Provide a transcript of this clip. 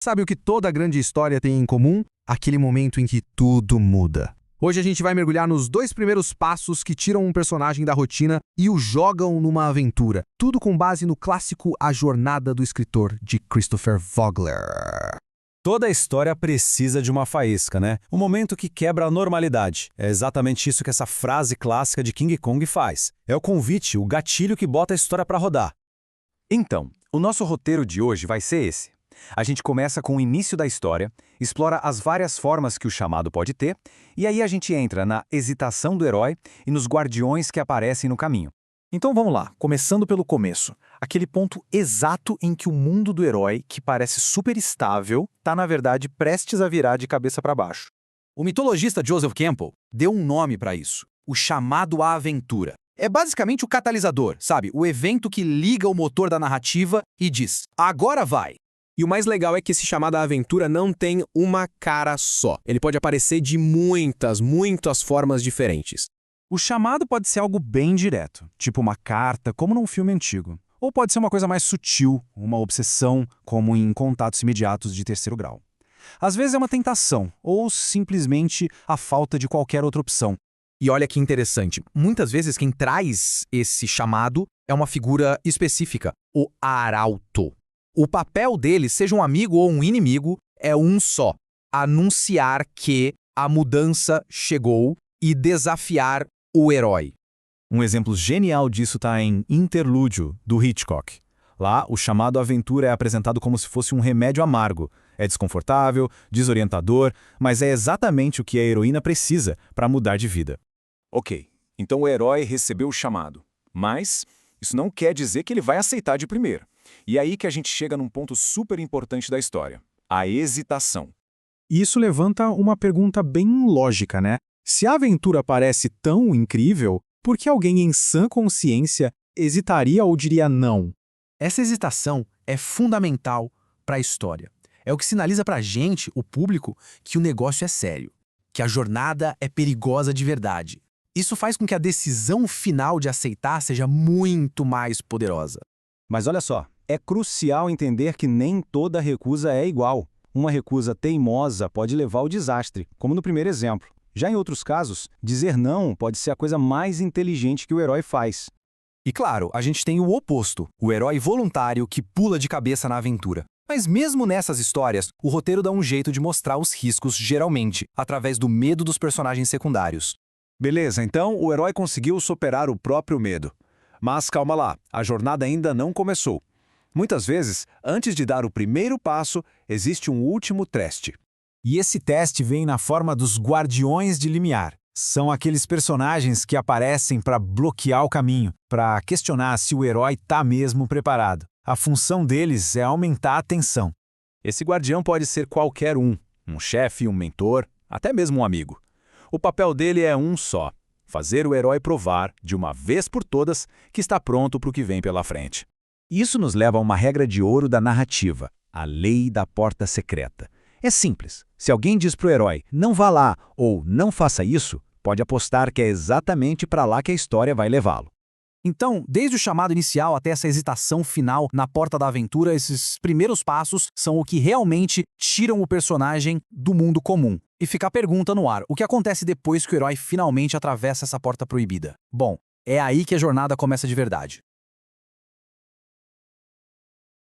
Sabe o que toda grande história tem em comum? Aquele momento em que tudo muda. Hoje a gente vai mergulhar nos 2 primeiros passos que tiram um personagem da rotina e o jogam numa aventura. Tudo com base no clássico A Jornada do Escritor, de Christopher Vogler. Toda história precisa de uma faísca, né? Um momento que quebra a normalidade. É exatamente isso que essa frase clássica de King Kong faz. É o convite, o gatilho que bota a história para rodar. Então, o nosso roteiro de hoje vai ser esse. A gente começa com o início da história, explora as várias formas que o chamado pode ter, e aí a gente entra na hesitação do herói e nos guardiões que aparecem no caminho. Então vamos lá, começando pelo começo. Aquele ponto exato em que o mundo do herói, que parece super estável, está na verdade prestes a virar de cabeça para baixo. O mitologista Joseph Campbell deu um nome para isso, o chamado à aventura. É basicamente o catalisador, sabe? O evento que liga o motor da narrativa e diz, agora vai! E o mais legal é que esse chamado à aventura não tem uma cara só. Ele pode aparecer de muitas formas diferentes. O chamado pode ser algo bem direto, tipo uma carta, como num filme antigo. Ou pode ser uma coisa mais sutil, uma obsessão, como em Contatos Imediatos de Terceiro Grau. Às vezes é uma tentação, ou simplesmente a falta de qualquer outra opção. E olha que interessante, muitas vezes quem traz esse chamado é uma figura específica, o arauto. O papel dele, seja um amigo ou um inimigo, é um só: anunciar que a mudança chegou e desafiar o herói. Um exemplo genial disso está em Interlúdio, do Hitchcock. Lá, o chamado aventura é apresentado como se fosse um remédio amargo. É desconfortável, desorientador, mas é exatamente o que a heroína precisa para mudar de vida. Ok, então o herói recebeu o chamado, mas isso não quer dizer que ele vai aceitar de primeira. E é aí que a gente chega num ponto super importante da história, a hesitação. E isso levanta uma pergunta bem lógica, né? Se a aventura parece tão incrível, por que alguém em sã consciência hesitaria ou diria não? Essa hesitação é fundamental para a história. É o que sinaliza para a gente, o público, que o negócio é sério, que a jornada é perigosa de verdade. Isso faz com que a decisão final de aceitar seja muito mais poderosa. Mas olha só, é crucial entender que nem toda recusa é igual. Uma recusa teimosa pode levar ao desastre, como no primeiro exemplo. Já em outros casos, dizer não pode ser a coisa mais inteligente que o herói faz. E claro, a gente tem o oposto, o herói voluntário que pula de cabeça na aventura. Mas mesmo nessas histórias, o roteiro dá um jeito de mostrar os riscos geralmente, através do medo dos personagens secundários. Beleza, então o herói conseguiu superar o próprio medo. Mas calma lá, a jornada ainda não começou. Muitas vezes, antes de dar o primeiro passo, existe um último teste. E esse teste vem na forma dos Guardiões de Limiar. São aqueles personagens que aparecem para bloquear o caminho, para questionar se o herói está mesmo preparado. A função deles é aumentar a tensão. Esse guardião pode ser qualquer um chefe, um mentor, até mesmo um amigo. O papel dele é um só: fazer o herói provar, de uma vez por todas, que está pronto para o que vem pela frente. Isso nos leva a uma regra de ouro da narrativa, a lei da porta secreta. É simples. Se alguém diz para o herói, não vá lá ou não faça isso, pode apostar que é exatamente para lá que a história vai levá-lo. Então, desde o chamado inicial até essa hesitação final na porta da aventura, esses primeiros passos são o que realmente tiram o personagem do mundo comum. E fica a pergunta no ar: o que acontece depois que o herói finalmente atravessa essa porta proibida? Bom, é aí que a jornada começa de verdade.